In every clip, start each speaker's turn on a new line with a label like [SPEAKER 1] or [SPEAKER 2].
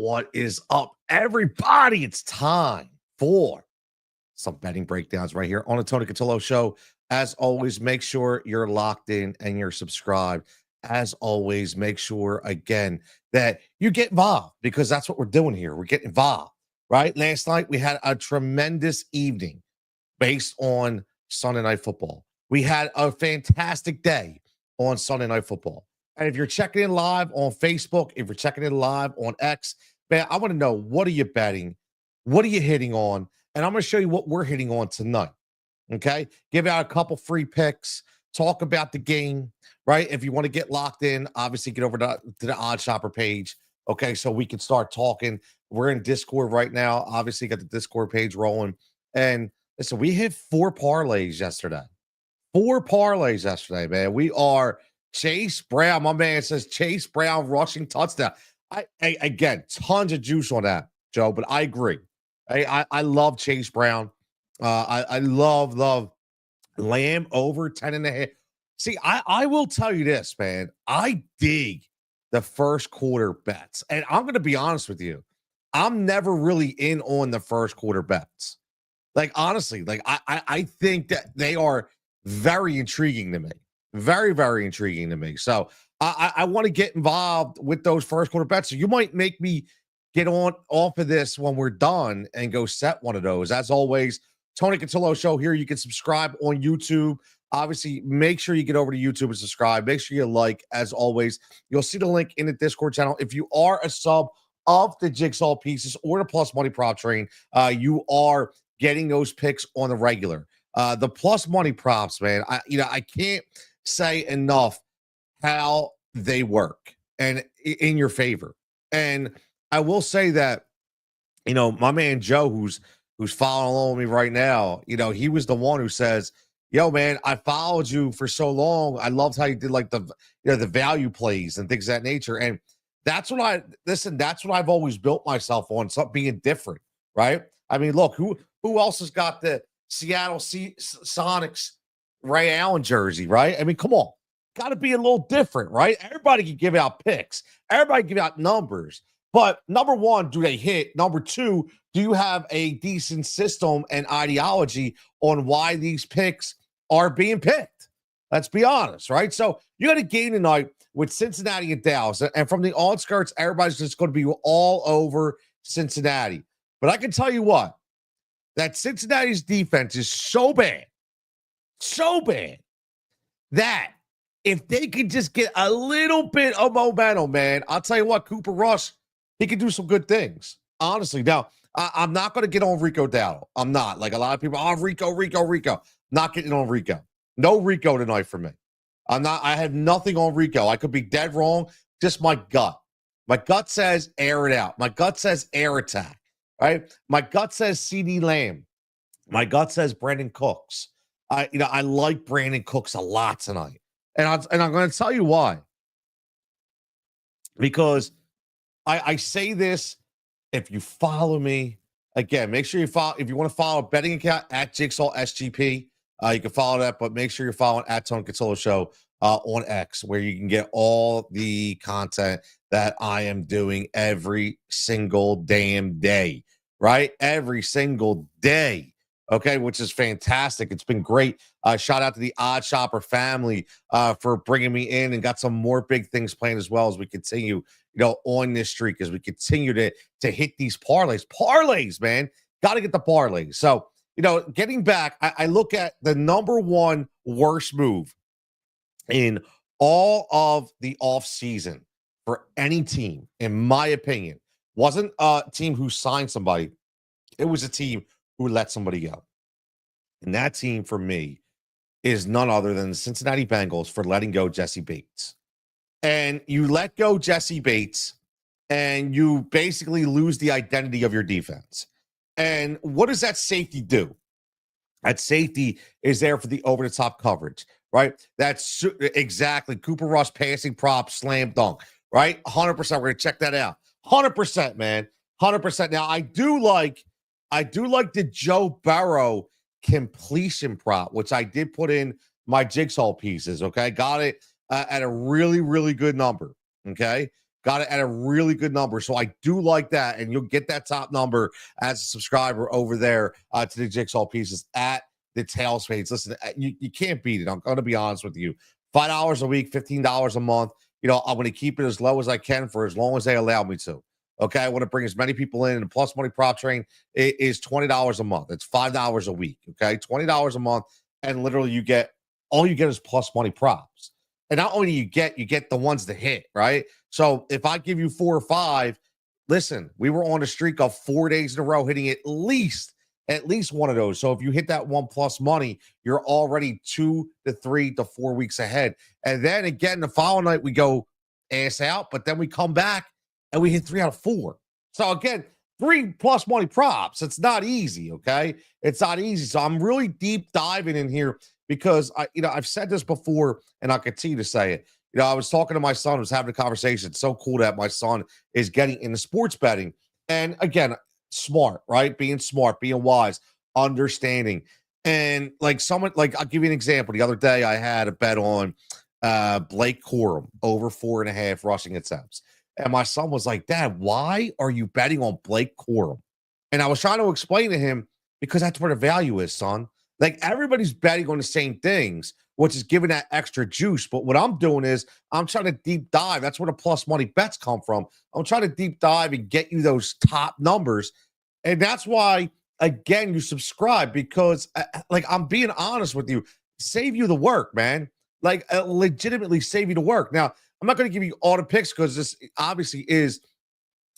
[SPEAKER 1] What is up, everybody? It's time for some betting breakdowns right here on the Tony Cutillo Show. As always, make sure you're locked in and you're subscribed. As always, make sure, again, that you get involved because that's what we're doing here. We're getting involved, right? Last night, we had a tremendous evening based on Sunday Night Football. We had a fantastic day on Sunday Night Football. And if you're checking in live on Facebook, if you're checking in live on X, man, I want to know, what are you betting? What are you hitting on? And I'm going to show you what we're hitting on tonight. Okay? Give out a couple free picks, talk about the game, right? If you want to get locked in, obviously get over to the Odd Shopper page, okay, so we can start talking. We're in Discord right now. Obviously, got the Discord page rolling. And listen, we hit 4 parlays yesterday. 4 parlays yesterday, man. We are Chase Brown. My man says Chase Brown rushing touchdown. Again, tons of juice on that, Joe, but I agree. I love Chase Brown. I love Lamb over 10.5. See, I will tell you this, man. I dig the first quarter bets. And I'm going to be honest with you. I'm never really in on the first quarter bets. Like, honestly, like I think that they are very intriguing to me. Very, very intriguing to me. So I want to get involved with those first quarter bets. So you might make me get off of this when we're done and go set one of those. As always, Tony Cutillo Show here. You can subscribe on YouTube. Obviously, make sure you get over to YouTube and subscribe. Make sure you like. As always, you'll see the link in the Discord channel. If you are a sub of the Jigsaw Pieces or the Plus Money Prop Train, you are getting those picks on the regular. The plus money props, man. I can't say enough how they work and in your favor. And I will say that, my man Joe, who's following along with me right now, he was the one who says, "Yo, man, I followed you for so long. I loved how you did like the value plays and things of that nature." And that's what that's what I've always built myself on, something being different, right? I mean, look, who else has got the Seattle Sonics Ray Allen jersey, right? I mean, come on. Got to be a little different, right? Everybody can give out picks. Everybody give out numbers. But number one, do they hit? Number two, do you have a decent system and ideology on why these picks are being picked? Let's be honest, right? So you got a game tonight with Cincinnati and Dallas. And from the outskirts, everybody's just going to be all over Cincinnati. But I can tell you what, that Cincinnati's defense is so bad, that if they could just get a little bit of momentum, man, I'll tell you what, Cooper Rush, he can do some good things. Honestly. Now, I'm not going to get on Rico Dowdle. I'm not. Like a lot of people, Rico. Not getting on Rico. No Rico tonight for me. I have nothing on Rico. I could be dead wrong. Just my gut. My gut says air it out. My gut says air attack. Right? My gut says CD Lamb. My gut says Brandon Cooks. I like Brandon Cooks a lot tonight. And I'm going to tell you why. Because I say this, if you follow me, again, make sure you follow. If you want to follow a betting account at Jigsaw SGP, you can follow that, but make sure you're following at Tony Cutillo Show on X, where you can get all the content that I am doing every single damn day, right? Every single day. Okay, which is fantastic. It's been great. Shout out to the Odd Shopper family for bringing me in, and got some more big things planned as well as we continue, on this streak, as we continue to hit these parlays. Parlays, man. Got to get the parlays. So, getting back, I look at the number one worst move in all of the offseason for any team, in my opinion. Wasn't a team who signed somebody. It was a team who let somebody go. And that team for me is none other than the Cincinnati Bengals for letting go Jesse Bates. And you let go Jesse Bates, and you basically lose the identity of your defense. And what does that safety do? That safety is there for the over-the-top coverage, right? That's exactly Cooper Rush passing prop, slam dunk, right? 100%. We're going to check that out. 100%, man. 100%. Now, I do like the Joe Burrow completion prop, which I did put in my Jigsaw Pieces, okay? Got it at a really, really good number, okay? Got it at a really good number. So I do like that. And you'll get that top number as a subscriber over there to the Jigsaw Pieces at the Tails page. Listen, you can't beat it. I'm going to be honest with you. $5 a week, $15 a month. I'm going to keep it as low as I can for as long as they allow me to. Okay. I want to bring as many people in. And Plus Money Prop Train is $20 a month. It's $5 a week. Okay. $20 a month. And literally all you get is Plus Money props. And not only you get the ones that hit, right? So if I give you 4 or 5, listen, we were on a streak of 4 days in a row hitting at least one of those. So if you hit that one Plus Money, you're already 2 to 3 to 4 weeks ahead. And then again, the following night we go ass out, but then we come back and we hit 3 out of 4. So again, 3 Plus Money props. It's not easy, okay? It's not easy. So I'm really deep diving in here because I've said this before and I'll continue to say it. I was talking to my son, I was having a conversation. It's so cool that my son is getting into sports betting. And again, smart, right? Being smart, being wise, understanding. And like I'll give you an example. The other day I had a bet on Blake Corum over 4.5 rushing attempts. And my son was like, Dad, why are you betting on Blake Corum? And I was trying to explain to him, because that's where the value is, son. Like everybody's betting on the same things, which is giving that extra juice. But what I'm doing is I'm trying to deep dive. That's where the Plus Money bets come from. I'm trying to deep dive and get you those top numbers. And that's why, again, you subscribe, because like I'm being honest with you, save you the work, man. Like legitimately save you the work. Now, I'm not going to give you all the picks because this obviously is,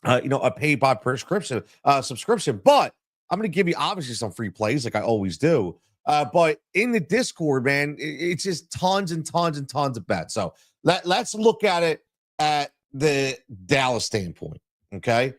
[SPEAKER 1] a paid by prescription subscription, but I'm going to give you obviously some free plays like I always do. But in the Discord, man, it's just tons and tons and tons of bets. So let's look at it at the Dallas standpoint. Okay.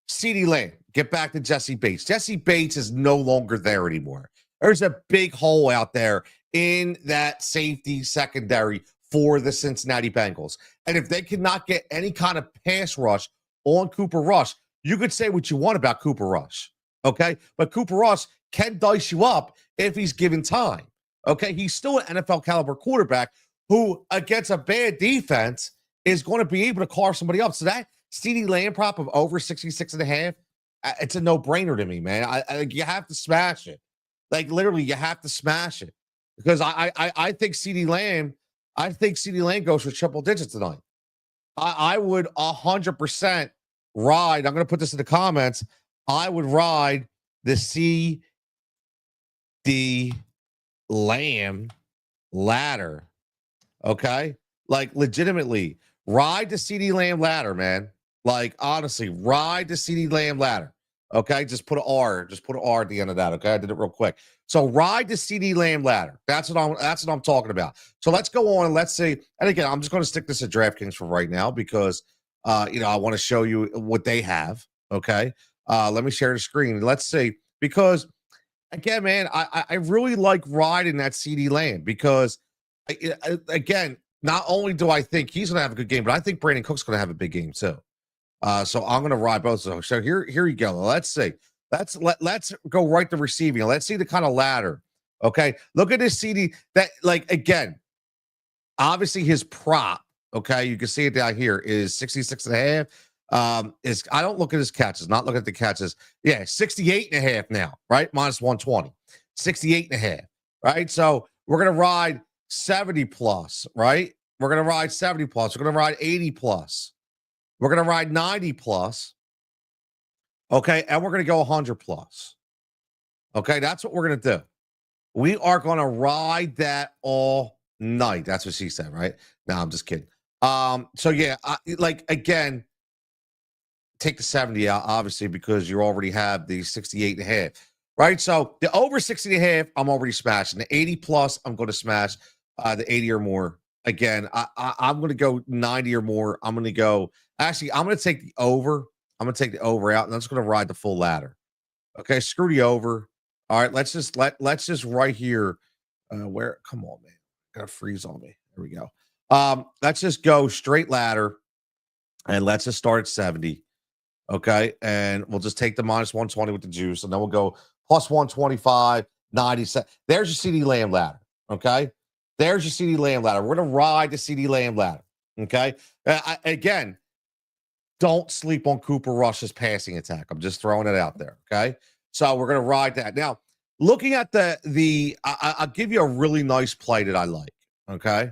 [SPEAKER 1] CeeDee Lamb, get back to Jesse Bates. Jesse Bates is no longer there anymore. There's a big hole out there in that safety secondary for the Cincinnati Bengals. And if they cannot get any kind of pass rush on Cooper Rush, you could say what you want about Cooper Rush. Okay. But Cooper Rush can dice you up if he's given time. Okay. He's still an NFL caliber quarterback who, against a bad defense, is going to be able to carve somebody up. So that CeeDee Lamb prop of over 66.5, it's a no-brainer to me, man. You have to smash it. Like literally, you have to smash it. Because I think CeeDee Lamb goes for triple digits tonight. I would 100% ride. I'm going to put this in the comments. I would ride the CeeDee Lamb ladder. Okay? Like legitimately, ride the CeeDee Lamb ladder, man. Like honestly, ride the CeeDee Lamb ladder. Okay? Just put an R. Just put an R at the end of that. Okay? I did it real quick. So ride the CeeDee Lamb ladder. That's what I'm talking about. So let's go on and let's see. And again, I'm just going to stick this at DraftKings for right now because I want to show you what they have. Okay. Let me share the screen. Let's see. Because again, man, I really like riding that CeeDee Lamb because again, not only do I think he's going to have a good game, but I think Brandon Cook's going to have a big game too. So I'm going to ride both of those. So here you go. Let's see. Let's go right to receiving. Let's see the kind of ladder. Okay. Look at this CeeDee that, like, again, obviously his prop, okay, you can see it down here, is 66.5. I don't look at his catches, not look at the catches. Yeah, 68.5 now, right? Minus 120. 68.5. Right. So we're gonna ride 70 plus, right? We're gonna ride 70 plus, we're gonna ride 80 plus, we're gonna ride 90 plus. Okay, and we're going to go 100 plus. Okay, that's what we're going to do. We are going to ride that all night. That's what she said, right? No, I'm just kidding. So yeah, again, take the 70 out, obviously, because you already have the 68.5, right? So the over 60.5, I'm already smashing. The 80 plus, I'm going to smash the 80 or more. Again, I'm going to go 90 or more. I'm going to take the over. I'm going to take the over out, and I'm just going to ride the full ladder. Okay, screw the over. All right, let's just right here. Come on, man. Got to freeze on me. There we go. Let's just go straight ladder, and let's just start at 70. Okay, and we'll just take the minus 120 with the juice, and then we'll go plus 125, 97. There's your CeeDee Lamb ladder. Okay, there's your CeeDee Lamb ladder. We're going to ride the CeeDee Lamb ladder. Okay, again, don't sleep on Cooper Rush's passing attack. I'm just throwing it out there. Okay. So we're gonna ride that. Now, looking at I'll give you a really nice play that I like. Okay.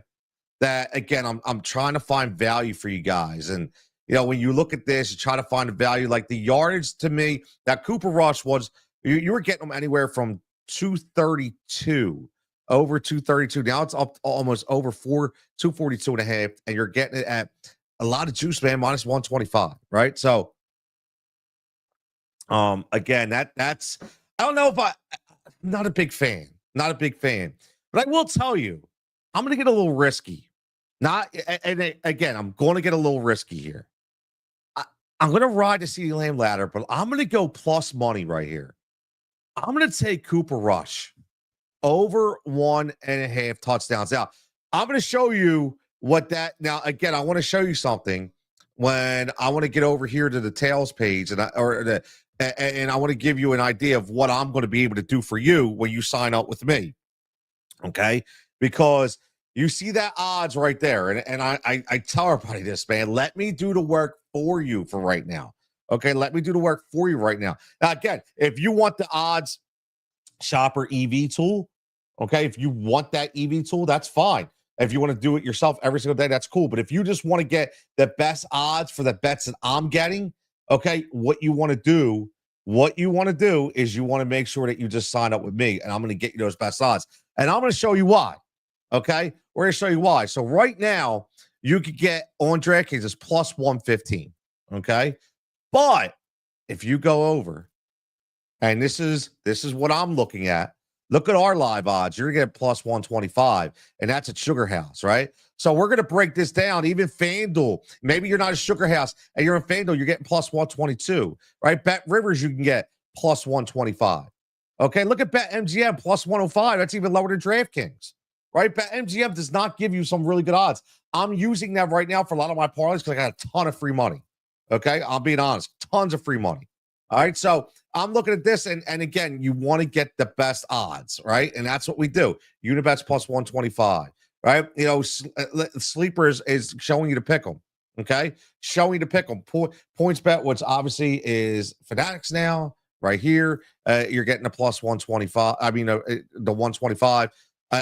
[SPEAKER 1] That again, I'm trying to find value for you guys. And when you look at this, you try to find a value. Like the yardage to me, that Cooper Rush was you were getting them anywhere from 232 over 232. Now it's up almost over 242 and a half, and you're getting it at a lot of juice, man, minus 125, right? So again, that's I don't know if I'm not a big fan, not a big fan, but I will tell you, I'm gonna get a little risky. Not and again, I'm going to get a little risky here. I'm going to ride the CeeDee Lamb ladder, but I'm going to go plus money right here. I'm going to take Cooper Rush over 1.5 touchdowns. Now, I'm going to show you what that. Now, again, I want to show you something when I want to get over here to the tails page, and I want to give you an idea of what I'm going to be able to do for you when you sign up with me. Okay, because you see that odds right there. And I tell everybody this, man. Let me do the work for you for right now. Okay, let me do the work for you right now. Now, again, if you want the odds shopper EV tool, okay, if you want that EV tool, that's fine. If you want to do it yourself every single day, that's cool. But if you just want to get the best odds for the bets that I'm getting, okay, what you want to do is you want to make sure that you just sign up with me, and I'm going to get you those best odds. And I'm going to show you why. Okay, we're going to show you why. So right now, you could get on DraftKings is plus 115. Okay, but if you go over, and this is what I'm looking at. Look at our live odds. You're going to get plus 125, and that's at Sugar House, right? So we're going to break this down. Even FanDuel, maybe you're not a Sugar House, and you're in FanDuel, you're getting plus 122, right? Bet Rivers, you can get plus 125. Okay, look at Bet MGM plus 105. That's even lower than DraftKings. Right? BetMGM does not give you some really good odds. I'm using that right now for a lot of my parlays because I got a ton of free money. Okay? I'm being honest. Tons of free money. All right. So I'm looking at this. And again, you want to get the best odds, right? And that's what we do. Unibets plus 125, right? Sleepers is showing you to pick them. Okay? Showing you to pick them. Points bet, which obviously is Fanatics now, right here. You're getting a plus 125. I mean, the 125.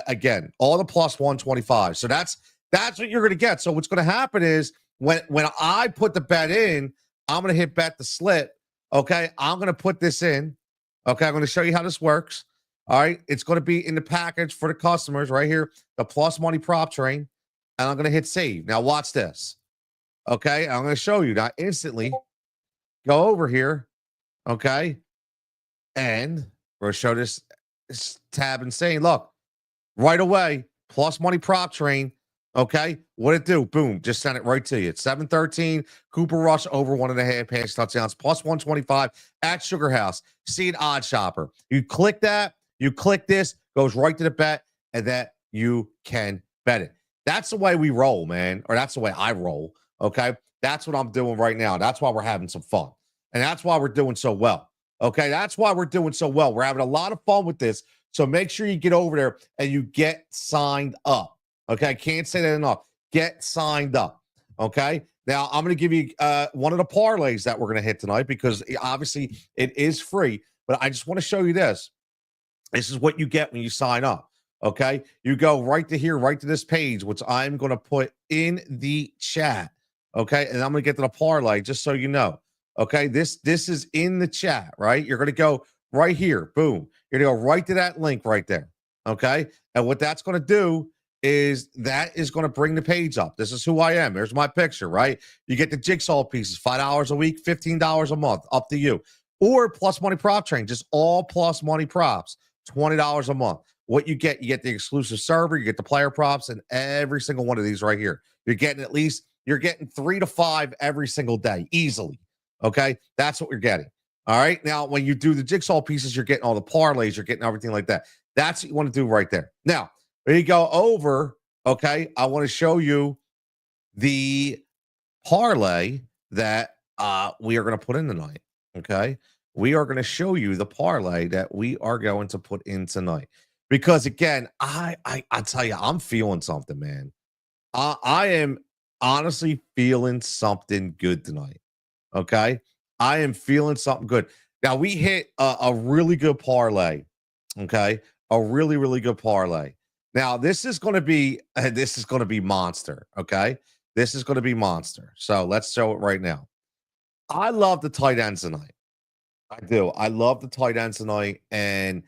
[SPEAKER 1] Again, all the plus 125. So that's what you're going to get. So what's going to happen is when I put the bet in, I'm going to hit bet the slip. Okay, I'm going to put this in. Okay, I'm going to show you how this works. All right, it's going to be in the package for the customers right here, the plus money prop train, and I'm going to hit save. Now watch this. Okay, I'm going to show you now instantly. Go over here. Okay, and we're going to show this tab and saying, look. Right away, plus money prop train. Okay, what it do? Boom, just send it right to you. It's 713. Cooper Rush over 1.5 pass touchdowns, plus 125 at Sugar House. See an odd shopper. You click that, you click this, goes right to the bet, and that you can bet it. That's the way we roll, man, or that's the way I roll. Okay, that's what I'm doing right now. That's why we're having some fun, and that's why we're doing so well. Okay, that's why we're doing so well. We're having a lot of fun with this. So make sure you get over there and you get signed up. Okay, I can't say that enough. Get signed up. Okay, now I'm going to give you one of the parlays that we're going to hit tonight because obviously it is free. But I just want to show you this. This is what you get when you sign up. Okay, you go right to here, right to this page, which I'm going to put in the chat. Okay, and I'm going to get to the parlay just so you know. Okay, this is in the chat, right? You're going to go right here. Boom. You're going to go right to that link right there. Okay. And what that's going to do is that is going to bring the page up. This is who I am. There's my picture, right? You get the jigsaw pieces, $5 a week, $15 a month, up to you. Or plus money prop train, just all plus money props, $20 a month. What you get the exclusive server, you get the player props, and every single one of these right here. You're getting 3 to 5 every single day, easily. Okay. That's what you're getting. All right. Now, when you do the jigsaw pieces, you're getting all the parlays, you're getting everything like that. That's what you want to do right there. Now, when you go over, okay, I want to show you the parlay that we are going to put in tonight. Okay. We are going to show you the parlay that we are going to put in tonight. Because again, I tell you, I'm feeling something, man. I am honestly feeling something good tonight. Okay. I am feeling something good. Now we hit a really good parlay. Okay. A really, really good parlay. Now this is going to be this is going to be monster. Okay. This is going to be monster. So let's show it right now. I love the tight ends tonight. I do. I love the tight ends tonight. And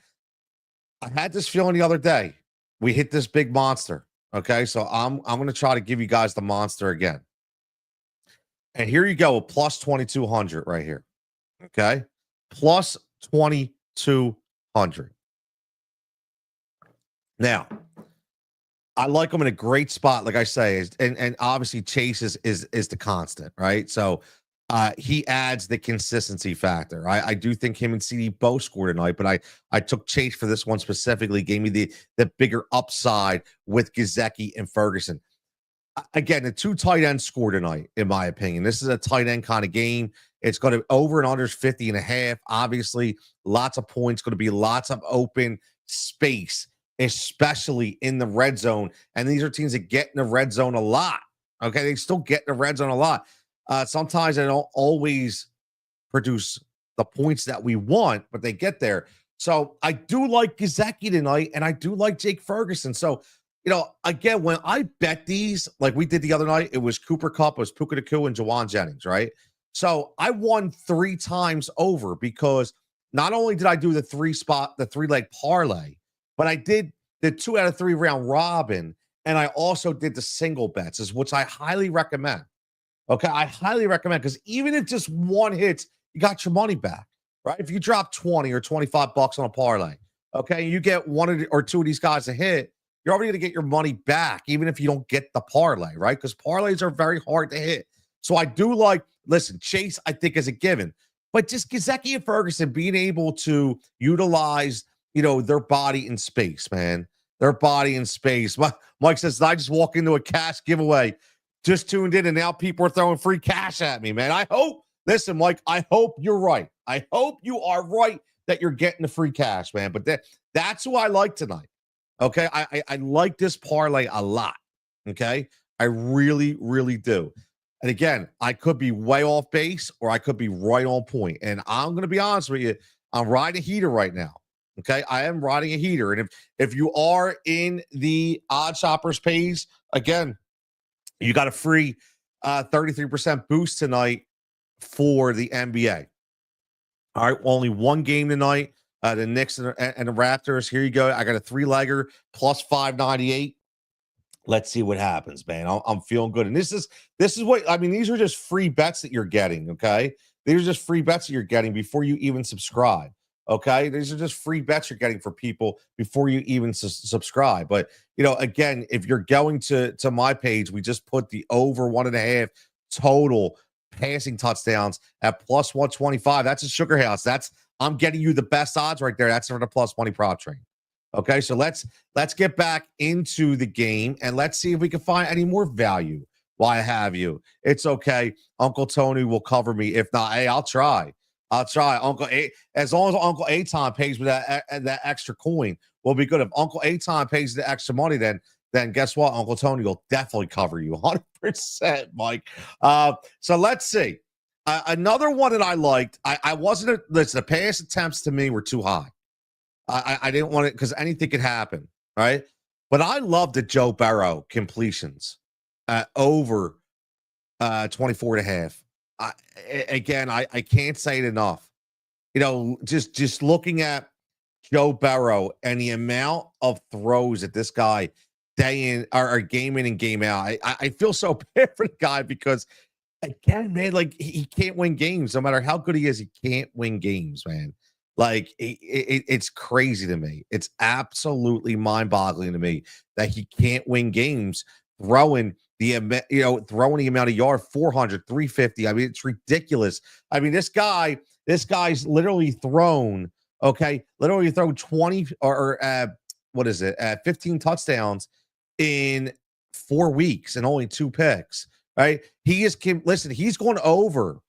[SPEAKER 1] I had this feeling the other day. We hit this big monster. Okay. So I'm gonna try to give you guys the monster again. And here you go, plus 2200 right here. Okay. Plus 2200. Now, I like him in a great spot, like I say, and obviously Chase is the constant, right? So he adds the consistency factor. I do think him and CD both scored tonight, but I took Chase for this one specifically, gave me the bigger upside with Gesicki and Ferguson. Again, the two tight ends scored tonight, in my opinion. This is a tight end kind of game. It's going to over and under 50 and a half. Obviously, lots of points, going to be lots of open space, especially in the red zone. And these are teams that get in the red zone a lot. Okay. They still get in the red zone a lot. Sometimes they don't always produce the points that we want, but they get there. So I do like Gesicki tonight, and I do like Jake Ferguson. So, again, when I bet these, like we did the other night, it was Cooper Kupp, it was Puka Nacua, and Jawan Jennings, right? So I won 3 times over because not only did I do the 3-leg parlay, but I did the 2 out of 3 round robin, and I also did the single bets, which I highly recommend. Okay, I highly recommend, because even if just one hits, you got your money back, right? If you drop 20 or 25 bucks on a parlay, okay, you get one or two of these guys to hit, you're already going to get your money back, even if you don't get the parlay, right? Because parlays are very hard to hit. So I do listen, Chase, I think, is a given, but just Gesicki and Ferguson being able to utilize, their body in space, man, their body in space. Mike says, I just walk into a cash giveaway, just tuned in, and now people are throwing free cash at me, man. Listen, Mike, I hope you're right. I hope you are right that you're getting the free cash, man. But that's who I like tonight. Okay. I like this parlay a lot. Okay. I really, really do. And again, I could be way off base, or I could be right on point. And I'm going to be honest with you, I'm riding a heater right now. Okay. I am riding a heater. And if you are in the Odd Shoppers page, again, you got a free 33% boost tonight for the NBA. All right. Only one game tonight. The Knicks and the Raptors. Here you go. I got a 3-legger plus 598. Let's see what happens, man. I'm feeling good. And this is what I mean. These are just free bets that you're getting. Okay. These are just free bets that you're getting before you even subscribe. Okay. These are just free bets you're getting for people before you even subscribe. But, again, if you're going to my page, we just put the over 1.5 total passing touchdowns at plus 125. That's a sugar house. I'm getting you the best odds right there. That's for the plus money prop train. Okay, so let's get back into the game, and let's see if we can find any more value while I have you. It's okay. Uncle Tony will cover me. If not, hey, I'll try. Uncle A, as long as Uncle Aton pays me that extra coin, will be good. If Uncle Aton pays the extra money, then guess what? Uncle Tony will definitely cover you 100%, Mike. So let's see. Another one that I liked. I wasn't. Listen, the pass attempts to me were too high. I didn't want it because anything could happen, right? But I love the Joe Burrow completions over 24 and a half. I can't say it enough. Just looking at Joe Burrow and the amount of throws that this guy day in or game in and game out. I feel so bad for the guy because, again, man, like he can't win games. No matter how good he is, he can't win games, man. Like it's crazy to me. It's absolutely mind-boggling to me that he can't win games throwing the amount of yard 400, 350. I mean, it's ridiculous. I mean, this guy's literally thrown, literally thrown 20 or what is it? 15 touchdowns in 4 weeks and only 2 picks, right? He's going over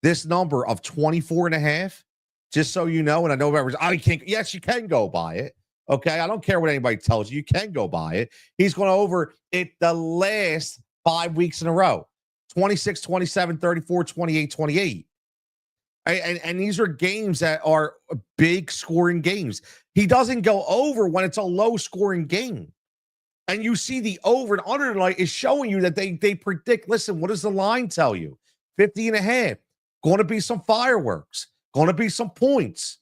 [SPEAKER 1] this number of 24 and a half, just so you know. And I know yes, you can go buy it. Okay. I don't care what anybody tells you. You can go buy it. He's going over it the last 5 weeks in a row. 26, 27, 34, 28, 28. And these are games that are big scoring games. He doesn't go over when it's a low scoring game. And you see the over and under tonight is showing you that they predict, listen, what does the line tell you? 50 and a half. Going to be some fireworks. Going to be some points.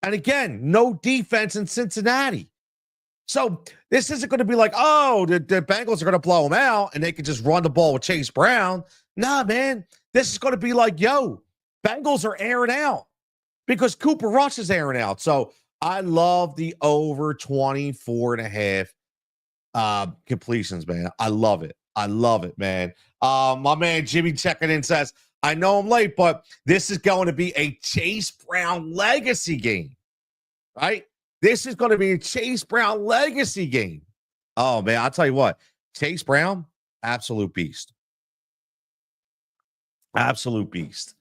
[SPEAKER 1] And again, no defense in Cincinnati. So this isn't going to be like, oh, the Bengals are going to blow them out and they can just run the ball with Chase Brown. Nah, man. This is going to be like, yo, Bengals are airing out because Cooper Rush is airing out. So I love the over 24 and a half completions, man. I love it. I love it, man. My man Jimmy checking in says, I know I'm late, but this is going to be a Chase Brown legacy game, right? This is going to be a Chase Brown legacy game. Oh, man, I'll tell you what. Chase Brown, absolute beast. Absolute beast.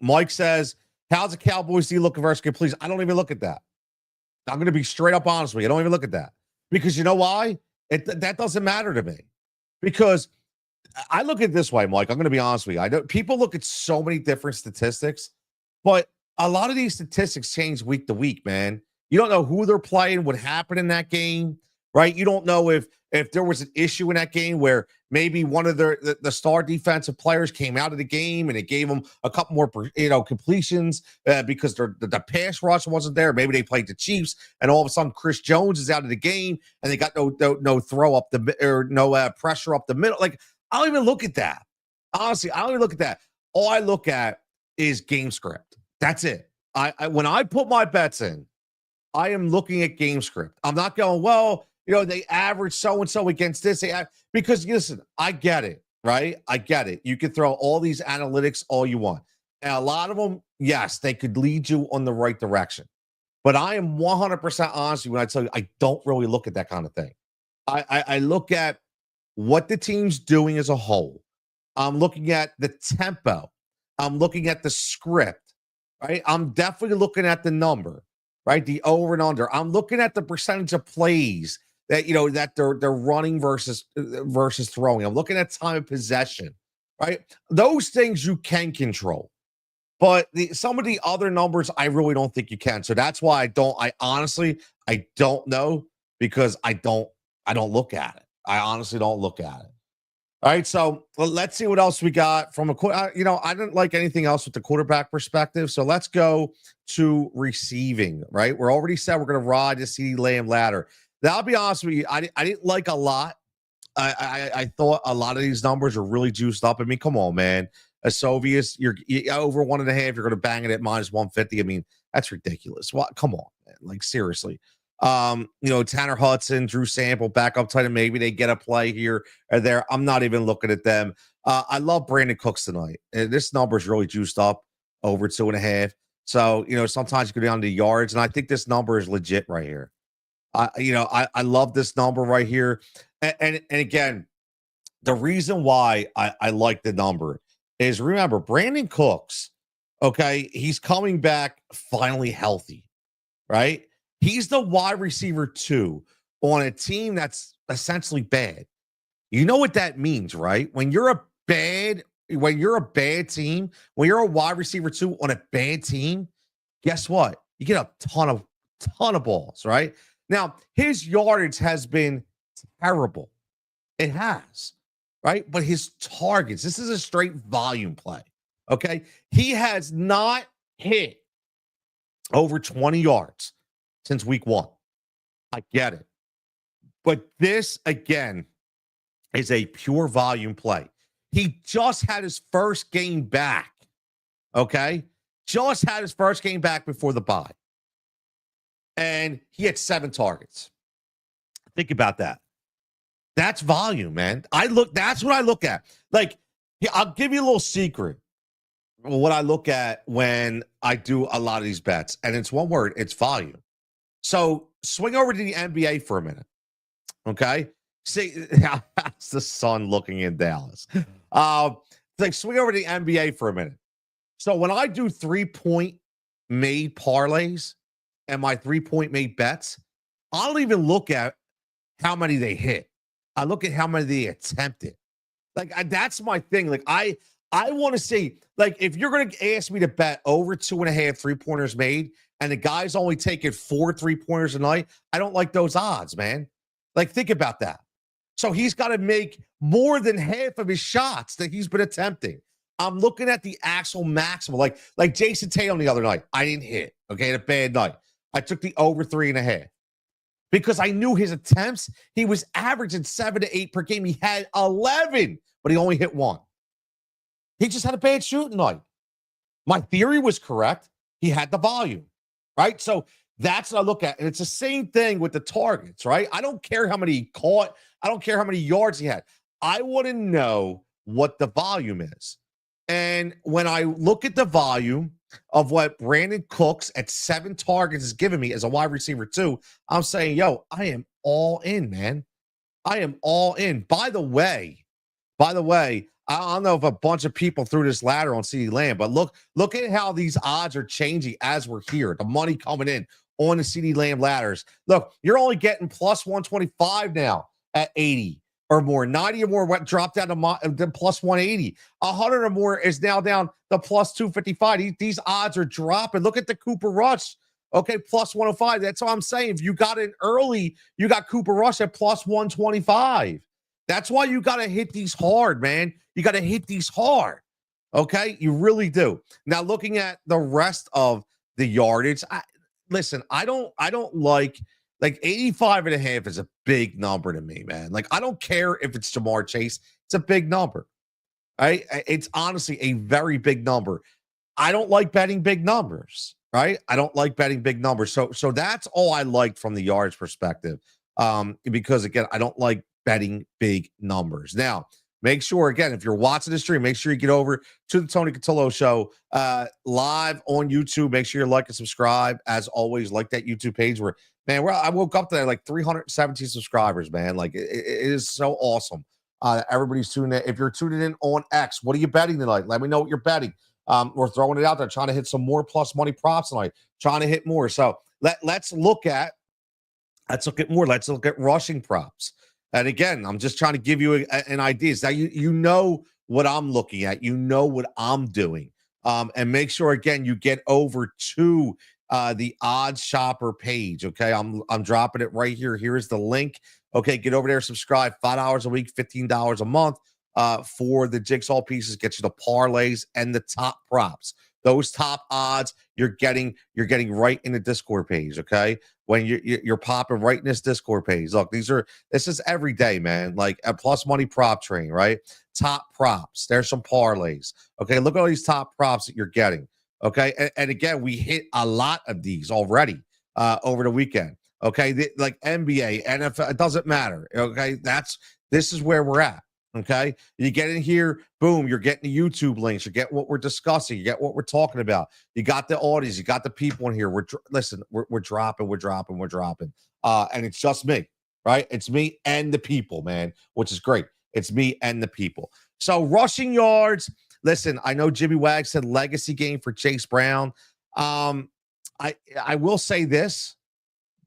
[SPEAKER 1] Mike says, how's the Cowboys D looking versus completion? I don't even look at that. I'm going to be straight up honest with you. I don't even look at that. Because you know why? That doesn't matter to me. Because I look at it this way, Mike. I'm going to be honest with you. I know people look at so many different statistics, but a lot of these statistics change week to week, man. You don't know who they're playing, what happened in that game, right? You don't know if there was an issue in that game where maybe one of the star defensive players came out of the game and it gave them a couple more, completions because the pass rush wasn't there. Maybe they played the Chiefs and all of a sudden Chris Jones is out of the game and they got no throw up no pressure up the middle. Like, I don't even look at that. Honestly, I don't even look at that. All I look at is game script. That's it. I when I put my bets in, I am looking at game script. I'm not going, well, they average so-and-so against this. Because, listen, I get it, right? I get it. You can throw all these analytics all you want. And a lot of them, yes, they could lead you on the right direction. But I am 100% honest when I tell you I don't really look at that kind of thing. I look at what the team's doing as a whole. I'm looking at the tempo. I'm looking at the script, right? I'm definitely looking at the number, right? The over and under. I'm looking at the percentage of plays that that they're running versus throwing. I'm looking at time of possession, right? Those things you can control. But some of the other numbers I really don't think you can. So that's why I honestly don't know because I don't look at it. I honestly don't look at it. All right, so let's see what else we got from I didn't like anything else with the quarterback perspective. So let's go to receiving, right? We're already said we're going to ride the CeeDee Lamb ladder. Now, I'll be honest with you, I didn't like a lot. I thought a lot of these numbers are really juiced up. I mean, come on, man. A Soviet, you're over 1.5, you're going to bang it at minus 150. I mean, that's ridiculous. What? Come on, man. Like, seriously. Tanner Hudson, Drew Sample, backup tight end. Maybe they get a play here or there. I'm not even looking at them. I love Brandon Cooks tonight. This number is really juiced up over 2.5. So, sometimes you go down to yards, and I think this number is legit right here. I love this number right here. And again, the reason why I like the number is, remember, Brandon Cooks, okay, he's coming back finally healthy, right? He's the wide receiver 2 on a team that's essentially bad. You know what that means, right? When you're a bad team, when you're a wide receiver 2 on a bad team, guess what? You get a ton of balls, right? Now, his yardage has been terrible. It has, right? But his targets, this is a straight volume play, okay? He has not hit over 20 yards since week 1. I get it. But this, again, is a pure volume play. He just had his first game back, okay? Just had his first game back before the bye. And he had 7 targets. Think about that. That's volume, man. That's what I look at. Like, I'll give you a little secret. What I look at when I do a lot of these bets, and it's one word, it's volume. So swing over to the NBA for a minute. Okay. See, that's the sun looking in Dallas. Swing over to the NBA for a minute. So when I do 3-point made parlays and my 3-point made bets, I don't even look at how many they hit. I look at how many they attempted. That's my thing. I want to see, like, if you're going to ask me to bet over 2.5 3-pointers made and the guy's only taking 4 3-pointers a night, I don't like those odds, man. Like, think about that. So he's got to make more than half of his shots that he's been attempting. I'm looking at the actual maximum, like Jason Tatum the other night. I didn't hit. Okay, had a bad night. I took the over 3.5 because I knew his attempts. He was averaging 7 to 8 per game. He had 11, but he only hit 1. He just had a bad shooting night. My theory was correct. He had the volume, right? So that's what I look at. And it's the same thing with the targets, right? I don't care how many he caught. I don't care how many yards he had. I want to know what the volume is. And when I look at the volume of what Brandon Cooks at 7 targets is giving me as a wide receiver too, I'm saying, yo, I am all in, man. I am all in. By the way, I don't know if a bunch of people threw this ladder on CeeDee Lamb, but look at how these odds are changing as we're here. The money coming in on the CeeDee Lamb ladders. Look, you're only getting plus 125 now at 80 or more. 90 or more what dropped down to plus 180. 100 or more is now down to plus 255. These odds are dropping. Look at the Cooper Rush. Okay, plus 105. That's what I'm saying. If you got in early, you got Cooper Rush at plus 125. That's why you got to hit these hard, man. You got to hit these hard. Okay, you really do. Now, looking at the rest of the yardage, I don't like 85.5 is a big number to me, man. Like, I don't care if it's Jamar Chase. It's a big number. Right? It's honestly a very big number. I don't like betting big numbers, right? I don't like betting big numbers. So that's all I liked from the yards perspective. Because again, I don't like betting big numbers. Now, make sure, again, if you're watching the stream, make sure you get over to the Tony Cutillo Show live on YouTube. Make sure you like and subscribe. As always, like that YouTube page where, man, I woke up today like 317 subscribers, man. Like, it is so awesome. Everybody's tuning in. If you're tuning in on X, what are you betting tonight? Let me know what you're betting. We're throwing it out there, trying to hit some more plus money props tonight, trying to hit more. So let's look at more. Let's look at rushing props. And again, I'm just trying to give you an idea. Now you know what I'm looking at. You know what I'm doing. And make sure, again, you get over to the Odds Shopper page. Okay, I'm dropping it right here. Here's the link. Okay, get over there, subscribe. $5 a week, $15 a month for the jigsaw pieces. Get you the parlays and the top props. Those top odds you're getting right in the Discord page. Okay, when you're popping right in this Discord page. Look, this is every day, man. Like a plus money prop train, right? Top props. There's some parlays. Okay, look at all these top props that you're getting. Okay, and again, we hit a lot of these already over the weekend. Okay, like NBA, NFL, it doesn't matter. Okay, this is where we're at. Okay, you get in here, boom, you're getting the YouTube links, you get what we're discussing, you get what we're talking about, you got the audience, you got the people in here. We're dropping, and it's just me, right? It's me and the people, man, which is great. It's me and the people. So rushing yards. Listen, I know Jimmy Wag said legacy game for Chase Brown. I will say this: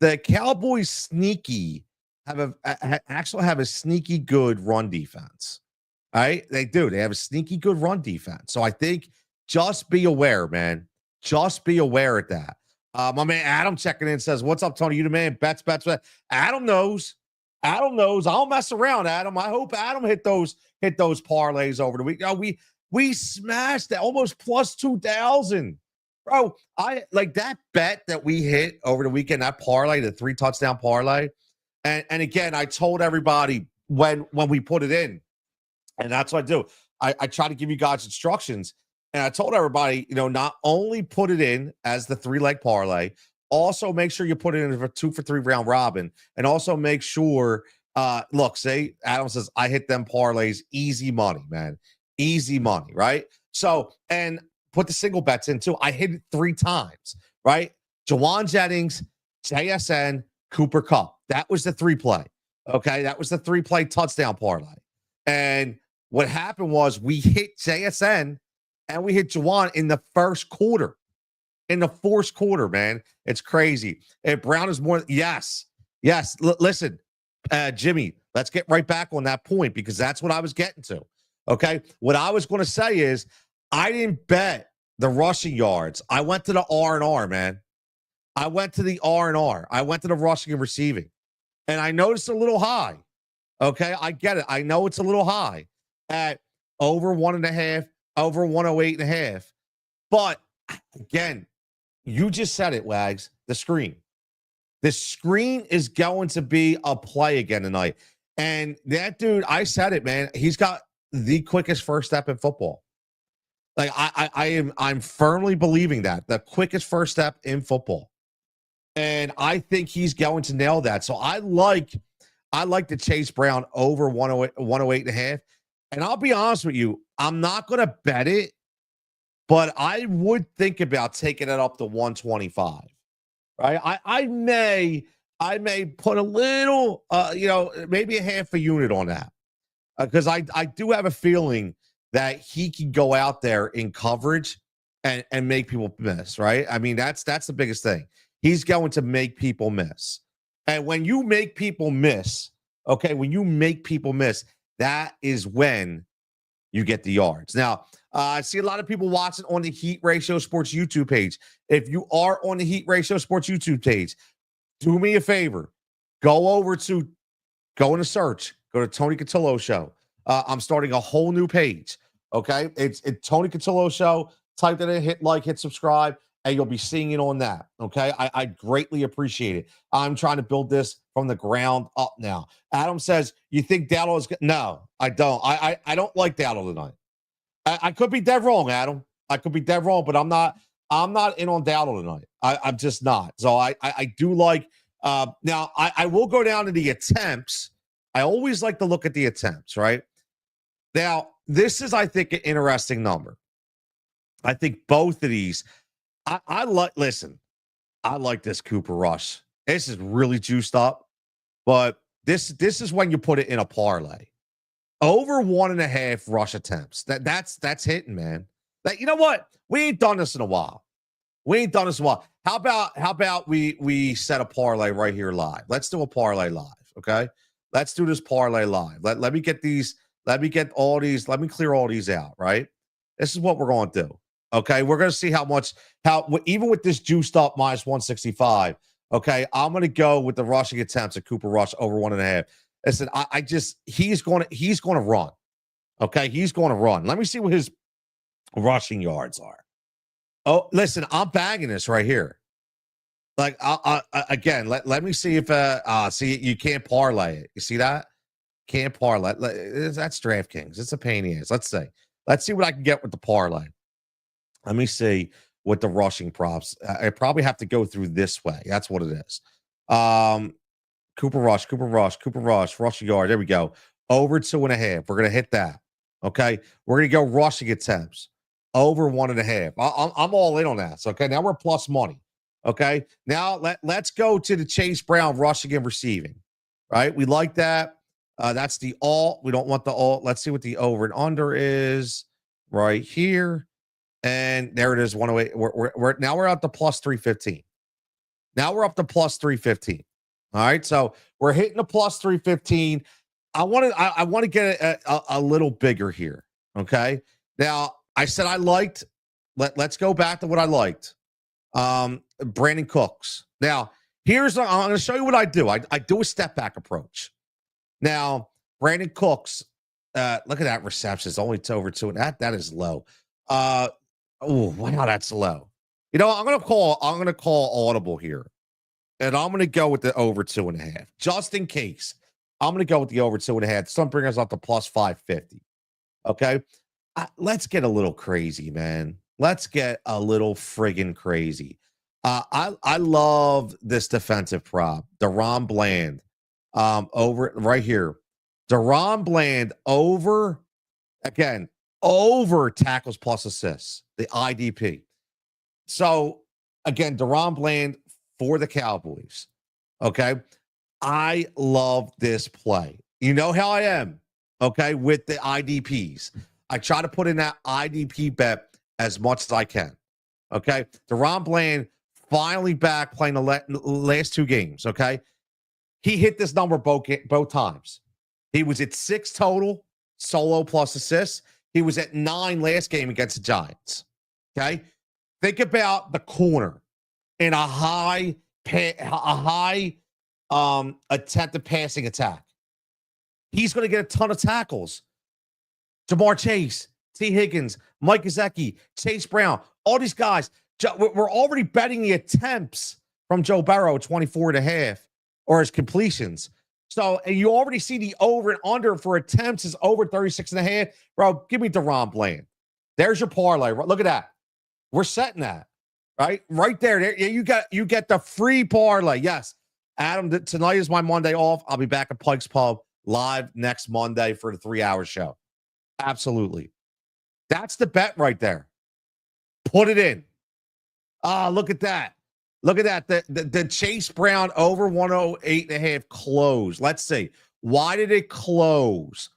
[SPEAKER 1] the Cowboys actually have a sneaky good run defense. All right, they do. They have a sneaky good run defense. So I think just be aware, man. Just be aware of that. My man Adam checking in says, "What's up, Tony? You the man? Bets. Adam knows. Adam knows. I'll mess around, Adam. I hope Adam hit those parlays over the week. We smashed that almost plus 2,000. Bro, I like that bet that we hit over the weekend, that parlay, the 3 touchdown parlay. And again, I told everybody when we put it in, and that's what I do. I try to give you guys instructions. And I told everybody, not only put it in as the 3-leg parlay, also make sure you put it in for 2 for 3 round robin. And also make sure, say Adam says, I hit them parlays, easy money, man. Easy money, right? So, and put the single bets in too. I hit it 3 times, right? Jawan Jennings, JSN, Cooper Kupp. That was the 3-play. Okay. That was the 3-play touchdown parlay. And what happened was we hit JSN and we hit Jawan in the first quarter. In the fourth quarter, man. It's crazy. And Brown is more. Yes. Listen, Jimmy, let's get right back on that point because that's what I was getting to. Okay. What I was going to say is I didn't bet the rushing yards. I went to the R&R, man. I went to the R&R. I went to the rushing and receiving. And I noticed a little high. Okay. I get it. I know it's a little high at over 1.5, over 108.5. But again, you just said it, Wags. The screen. The screen is going to be a play again tonight. And that dude, I said it, man. He's got the quickest first step in football. Like I'm firmly believing that the quickest first step in football. And I think he's going to nail that. So I like the Chase Brown over 108.5. And I'll be honest with you, I'm not going to bet it, but I would think about taking it up to 125. Right? I may put a little, maybe a half a unit on that because I do have a feeling that he can go out there in coverage and make people miss. Right? I mean, that's the biggest thing. He's going to make people miss, and when you make people miss, okay, when you make people miss, that is when you get the yards. Now, I see a lot of people watching on the Heat Ratio Sports YouTube page. If you are on the Heat Ratio Sports YouTube page, do me a favor. Go into search. Go to Tony Cutillo Show. I'm starting a whole new page. Okay? It's Tony Cutillo Show. Type that in, hit like, hit subscribe, and you'll be seeing it on that. Okay? I greatly appreciate it. I'm trying to build this from the ground up now. Adam says, you think Dowdle is good? No, I don't. I don't like Dowdle tonight. I could be dead wrong, Adam. I could be dead wrong, but I'm not in on Dowdle tonight. I'm just not. So I do like now I will go down to the attempts. I always like to look at the attempts, right? Now, this is, I think, an interesting number. I think both of these, I like this Cooper Rush. This is really juiced up, but this is when you put it in a parlay. Over 1.5 rush attempts. That's hitting, man. That, you know what? We ain't done this in a while. How about we set a parlay right here live? Let's do a parlay live, okay? Let's do this parlay live. Let me get these. Let me get all these. Let me clear all these out, right? This is what we're going to do. Okay, we're going to see how even with this juiced up minus 165. Okay, I'm going to go with the rushing attempts at Cooper Rush over 1.5. Listen, he's going to run. Okay, he's going to run. Let me see what his rushing yards are. Oh, listen, I'm bagging this right here. Like, again, let me see if see, you can't parlay it. You see that? Can't parlay. That's DraftKings. It's a pain in the ass. Let's see what I can get with the parlay. Let me see what the rushing props. I probably have to go through this way. That's what it is. Cooper Rush, rushing yard. There we go. Over 2.5. We're going to hit that. Okay. We're going to go rushing attempts. Over 1.5. I'm all in on that. So, okay. Now we're plus money. Okay. Now let's go to the Chase Brown rushing and receiving. Right. We like that. That's the alt. We don't want the alt. Let's see what the over and under is right here. And there it is. 108. We're up to plus 315. Now we're up to plus 315. All right, so we're hitting the plus 315. I want to get a little bigger here. Okay. Now I said I liked. Let's go back to what I liked. Brandon Cooks. Now I'm going to show you what I do. I do a step back approach. Now Brandon Cooks. Look at that reception. It's only over 2. That is low. Oh wow, that's low. You know, I'm gonna call audible here. And I'm going to go with the over 2.5. Just in case. I'm going to go with the over 2.5. Some bring us up to plus 550. Okay. Let's get a little crazy, man. Let's get a little friggin' crazy. I love this defensive prop. Deron Bland. Over right here. Deron Bland over tackles plus assists. The IDP. So again, Deron Bland for the Cowboys. Okay. I love this play. You know how I am. Okay. With the IDPs. I try to put in that IDP bet as much as I can. Okay. Deron Bland finally back playing the last 2 games. Okay. He hit this number both times. He was at 6 total. solo plus assists. He was at 9 last game against the Giants. Okay. Think about the corner in a high attempted passing attack. He's going to get a ton of tackles. Jamar Chase, T. Higgins, Mike Gesicki, Chase Brown, all these guys. We're already betting the attempts from Joe Burrow, 24.5, or his completions. So, and you already see the over and under for attempts is over 36.5. Bro, give me DaRon Bland. There's your parlay. Look at that. We're setting that. Right there. You get the free parlay. Yes. Adam, tonight is my Monday off. I'll be back at Pike's Pub live next Monday for the 3-hour show. Absolutely. That's the bet right there. Put it in. Look at that. Look at that. The Chase Brown over 108.5 close. Let's see. Why did it close?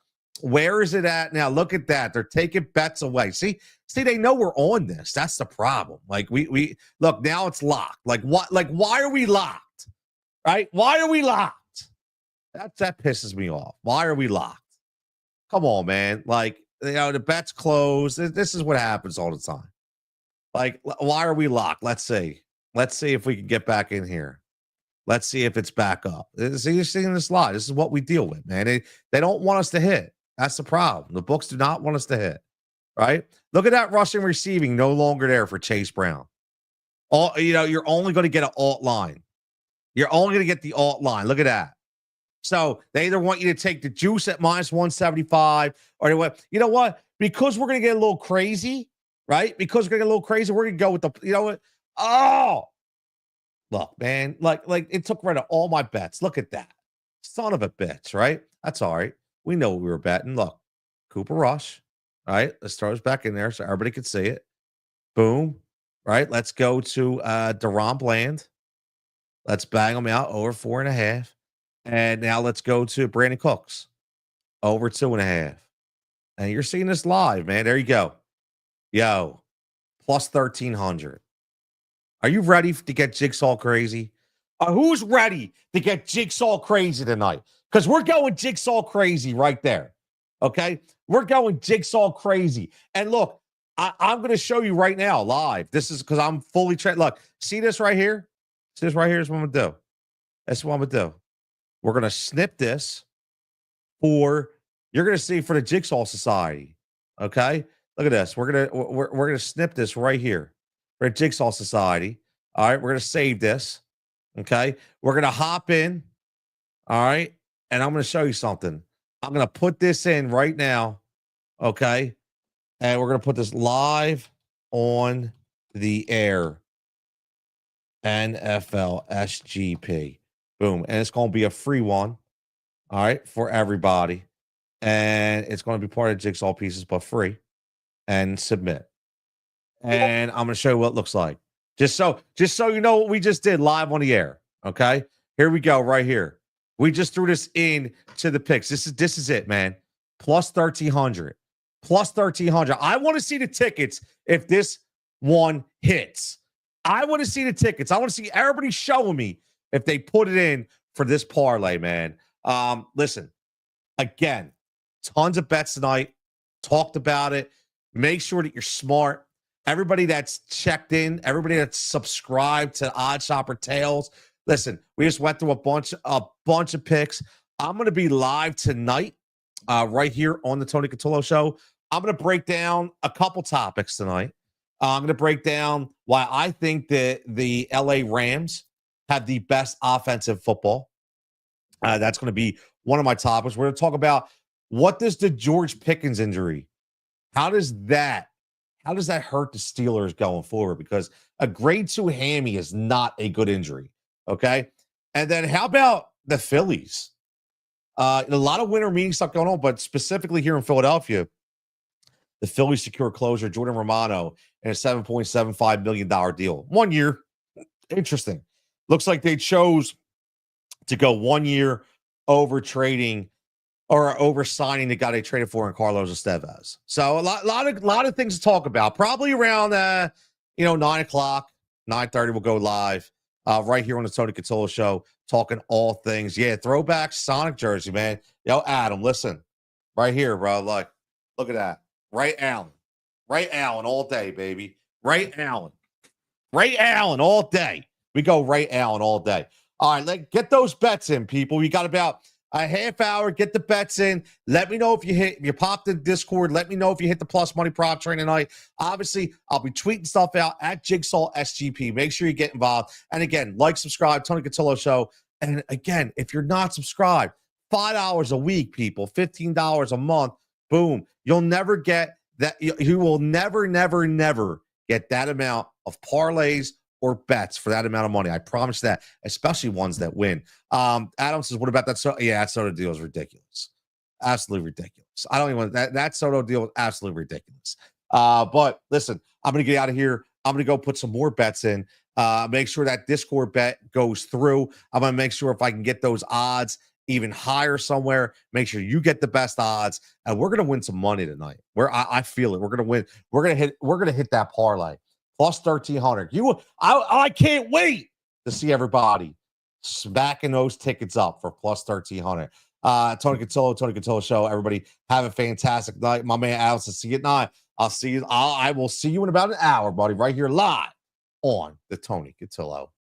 [SPEAKER 1] Where is it at now? Look at that. They're taking bets away. See, they know we're on this. That's the problem. Like we look, now it's locked. Like what? Like why are we locked? Right? Why are we locked? That pisses me off. Why are we locked? Come on, man. Like, the bet's closed. This is what happens all the time. Like, why are we locked? Let's see. Let's see if we can get back in here. Let's see if it's back up. See, you're seeing this live. This is what we deal with, man. They don't want us to hit. That's the problem. The books do not want us to hit, right? Look at that rushing receiving no longer there for Chase Brown. You're only going to get an alt line. You're only going to get the alt line. Look at that. So they either want you to take the juice at minus 175 or they want, you know what? Because we're going to get a little crazy, right? Because we're going to get a little crazy, we're going to go with the, you know what? Oh, look, man, like it took rid of all my bets. Look at that. Son of a bitch, right? That's all right. We know what we were betting. Look, Cooper Rush. All right. Let's throw us back in there so everybody can see it. Boom. Right. Let's go to DaRon Bland. Let's bang them out over 4.5. And now let's go to Brandon Cooks over 2.5. And you're seeing this live, man. There you go. Yo, plus 1,300. Are you ready to get jigsaw crazy? Who's ready to get jigsaw crazy tonight? Because we're going jigsaw crazy right there. Okay? We're going jigsaw crazy. And look, I'm going to show you right now live. This is because I'm fully trained. Look, see this right here? See this right here is what I'm going to do. That's what I'm going to do. We're going to snip this you're going to see for the Jigsaw Society. Okay? Look at this. We're going to snip this right here for the Jigsaw Society. All right? We're going to save this. Okay? We're going to hop in. All right? And I'm going to show you something. I'm going to put this in right now. Okay? And we're going to put this live on the air. NFL SGP. Boom. And it's going to be a free one. All right. For everybody. And it's going to be part of Jigsaw Pieces, but free. And submit. And I'm going to show you what it looks like. Just so you know what we just did live on the air. Okay. Here we go. Right here. We just threw this in to the picks. This is it, man. Plus 1,300. Plus 1,300. I want to see the tickets if this one hits. I want to see the tickets. I want to see everybody showing me if they put it in for this parlay, man. Listen, again, tons of bets tonight. Talked about it. Make sure that you're smart. Everybody that's checked in, everybody that's subscribed to Odd Shopper Tales. Listen, we just went through a bunch of picks. I'm going to be live tonight, right here on the Tony Cutillo Show. I'm going to break down a couple topics tonight. I'm going to break down why I think that the LA Rams have the best offensive football. That's going to be one of my topics. We're going to talk about what does the George Pickens injury, how does that hurt the Steelers going forward? Because a grade 2 hammy is not a good injury. Okay. And then how about the Phillies? A lot of winter meeting stuff going on, but specifically here in Philadelphia, the Phillies secure closer Jordan Romano in a $7.75 million deal. 1 year. Interesting. Looks like they chose to go 1 year over trading or over signing the guy they traded for in Carlos Estevez. So a lot of things to talk about. Probably around 9 o'clock, 9:30 we'll go live right here on the Tony Cutillo Show, talking all things. Yeah, throwback Sonic jersey, man. Yo, Adam, listen. Right here, bro. Look at that. Ray Allen. Ray Allen all day, baby. Ray Allen. Ray Allen all day. We go Ray Allen all day. All right, get those bets in, people. We got about a half hour. Get the bets in. Let me know if you popped in Discord. Let me know if you hit the plus money prop train tonight. Obviously, I'll be tweeting stuff out at Jigsaw SGP. Make sure you get involved. And again, subscribe, Tony Cutillo Show. And again, if you're not subscribed, $5 a week, people, $15 a month. Boom. You'll never get that. You will never get that amount of parlays or bets for that amount of money. I promise that, especially ones that win. Adam says, what about that? Yeah, that Soto deal is ridiculous. Absolutely ridiculous. I don't even want that Soto deal is absolutely ridiculous. But listen, I'm going to get out of here. I'm going to go put some more bets in. Make sure that Discord bet goes through. I'm going to make sure if I can get those odds even higher somewhere, make sure you get the best odds, and we're gonna win some money tonight. I feel it. We're gonna win. We're gonna hit that parlay plus 1,300. I can't wait to see everybody smacking those tickets up for plus 1,300. Tony Cutillo Show. Everybody have a fantastic night. My man Alex will see you at 9. I'll see you. I will see you in about an hour, buddy, right here live on the Tony Cutillo